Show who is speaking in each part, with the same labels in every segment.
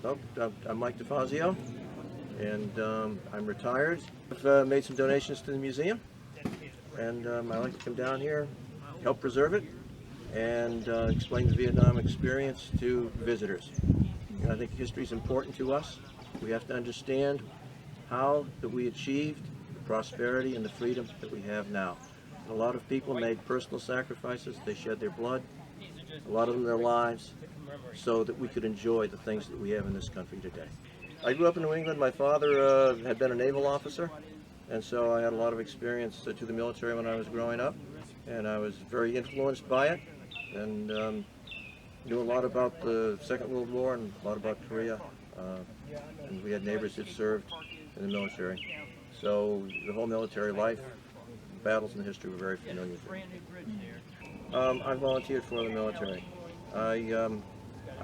Speaker 1: Oh, I'm Mike DeFazio, and I'm retired. I've made some donations to the museum, and I like to come down here, help preserve it, and explain the Vietnam experience to visitors. I think history is important to us. We have to understand how that we achieved the prosperity and the freedom that we have now. A lot of people made personal sacrifices. They shed their blood, a lot of them their lives, so that we could enjoy the things that we have in this country today. I grew up in New England. My father had been a naval officer, and so I had a lot of experience to the military when I was growing up, and I was very influenced by it, and knew a lot about the Second World War and a lot about Korea, and we had neighbors that served in the military. So the whole military life, battles and history were very familiar to me. I volunteered for the military.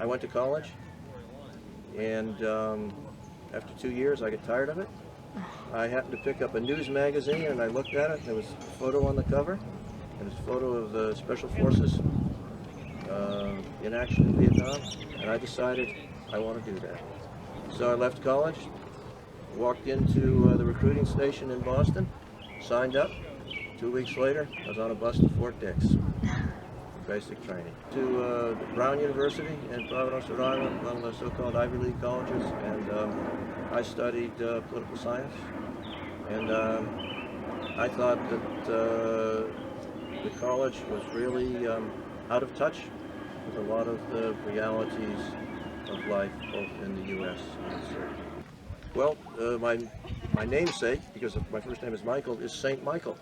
Speaker 1: I went to college, and after 2 years I got tired of it. I happened to pick up a news magazine, and I looked at it. There was a photo on the cover, and it's a photo of the Special Forces in action in Vietnam, and I decided I want to do that. So I left college, walked into the recruiting station in Boston, signed up. 2 weeks later, I was on a bus to Fort Dix for basic training. To Brown University in Providence, Rhode Island, one of the so-called Ivy League colleges, and I studied political science. And I thought that the college was really out of touch with a lot of the realities of life, both in the U.S. and Syria. Well, my namesake, because my first name is Michael, is Saint Michael.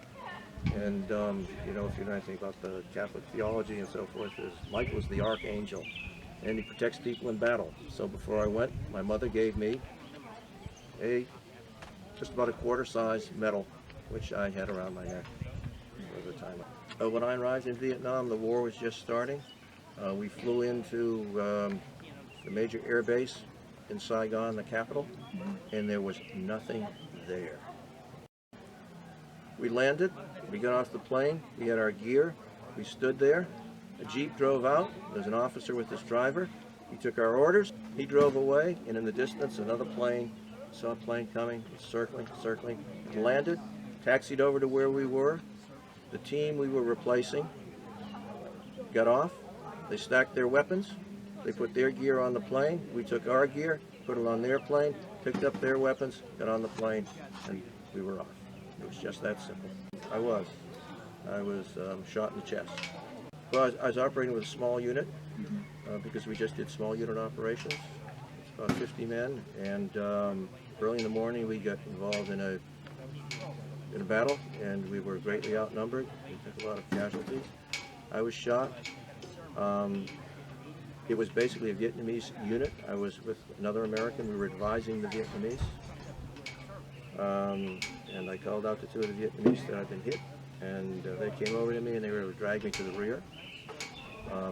Speaker 1: And you know, if you know anything about the Catholic theology and so forth, Michael is the archangel, and he protects people in battle. So before I went, my mother gave me just about a quarter-size medal, which I had around my neck for the time. When I arrived in Vietnam, the war was just starting. We flew into the major air base in Saigon, the capital, and there was nothing there. We landed, we got off the plane, we had our gear, we stood there, a Jeep drove out, there was an officer with his driver, he took our orders, he drove away, and in the distance another plane, saw a plane coming, circling, it landed, taxied over to where we were. The team we were replacing got off, they stacked their weapons, they put their gear on the plane, we took our gear, put it on their plane, picked up their weapons, got on the plane, and we were off. It was just that simple. I was shot in the chest. Well, I was operating with a small unit because we just did small unit operations. It's about 50 men, and early in the morning we got involved in a battle, and we were greatly outnumbered. We took a lot of casualties. I was shot. It was basically a Vietnamese unit. I was with another American. We were advising the Vietnamese. And I called out to two of the Vietnamese that I'd been hit, and they came over to me and they were dragged me to the rear.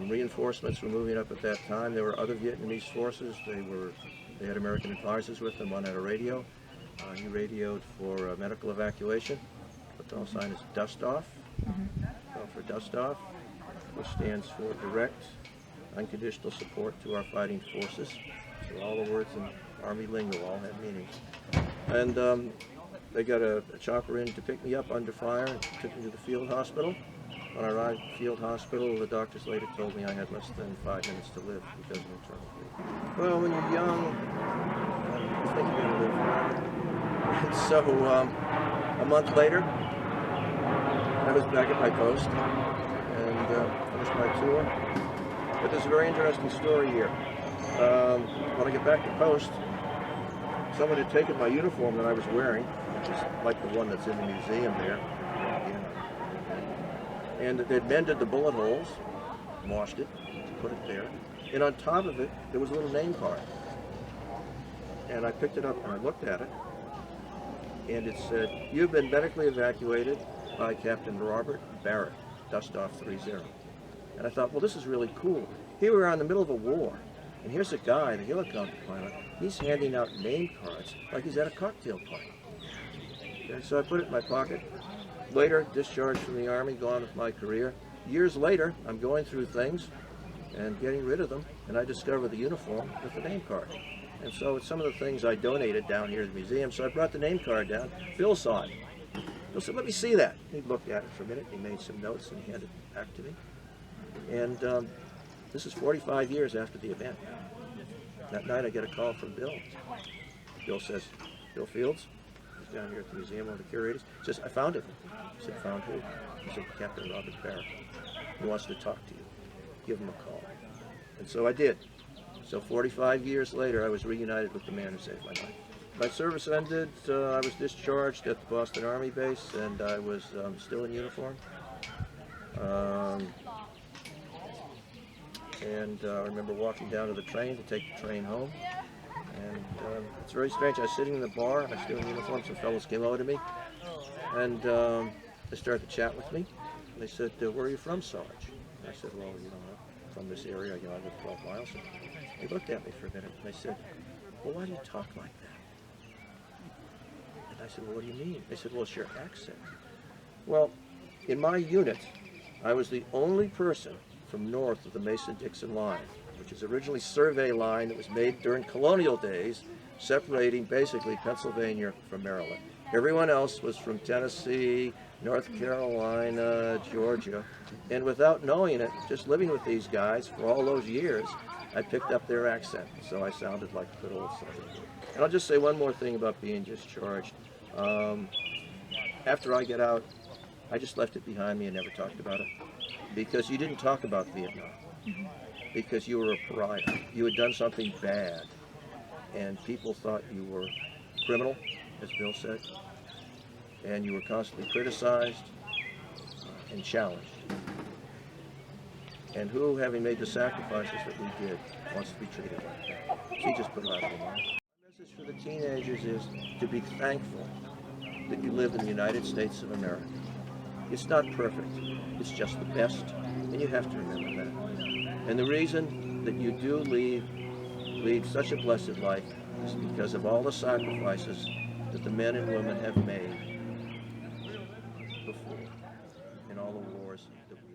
Speaker 1: Reinforcements were moving up at that time. There were other Vietnamese forces. They had American advisors with them. One had a radio. He radioed for medical evacuation. The call sign is dust off. Call for dust off, which stands for direct, unconditional support to our fighting forces. So all the words in Army lingo all have meanings. And they got a chopper in to pick me up under fire and took me to the field hospital. When I arrived at the field hospital, the doctors later told me I had less than 5 minutes to live because of internal bleeding. Well, when you're young, you think you're going to live forever. So a month later, I was back at my post and finished my tour. But there's a very interesting story here. When I get back to post, someone had taken my uniform that I was wearing, which is like the one that's in the museum there, and they'd mended the bullet holes, washed it, put it there, and on top of it, there was a little name card. And I picked it up and I looked at it, and it said, "You've been medically evacuated by Captain Robert Barrett, dust off 30. And I thought, well, this is really cool. Here we are in the middle of a war, and here's a guy, the helicopter pilot, he's handing out name cards like he's at a cocktail party. And so I put it in my pocket. Later, discharged from the Army, gone with my career. Years later, I'm going through things and getting rid of them, and I discover the uniform with the name card. And so it's some of the things I donated down here to the museum. So I brought the name card down. Bill saw it. Bill said, "Let me see that." He looked at it for a minute. He made some notes and he handed it back to me. And this is 45 years after the event. That night I get a call from Bill. Bill says, "Bill Fields, he's down here at the museum, one of the curators. He says, I found it." I said, "Found who?" He said, "Captain Robert Barrett. He wants to talk to you. Give him a call." And so I did. So 45 years later, I was reunited with the man who saved my life. My service ended. I was discharged at the Boston Army base, and I was still in uniform. I remember walking down to the train to take the train home. And it's very strange. I was sitting in the bar, I was still in uniform. Some fellows came over to me, and they started to chat with me. And they said, "Where are you from, Sarge?" And I said, "Well, you know, I'm from this area. I live 12 miles." And they looked at me for a minute, and they said, "Well, why do you talk like that?" And I said, "Well, what do you mean?" They said, "Well, it's your accent." Well, in my unit, I was the only person from north of the Mason-Dixon line, which is originally a survey line that was made during colonial days, separating basically Pennsylvania from Maryland. Everyone else was from Tennessee, North Carolina, Georgia, and without knowing it, just living with these guys for all those years, I picked up their accent, so I sounded like a good old Southern. And I'll just say one more thing about being discharged. After I get out, I just left it behind me and never talked about it, because you didn't talk about Vietnam. Because you were a pariah. You had done something bad, and people thought you were criminal, as Bill said, and you were constantly criticized and challenged. And who, having made the sacrifices that we did, wants to be treated like that? So you just put it out of your mind. My message for the teenagers is to be thankful that you live in the United States of America. It's not perfect, it's just the best, and you have to remember that. And the reason that you do lead such a blessed life is because of all the sacrifices that the men and women have made before in all the wars that we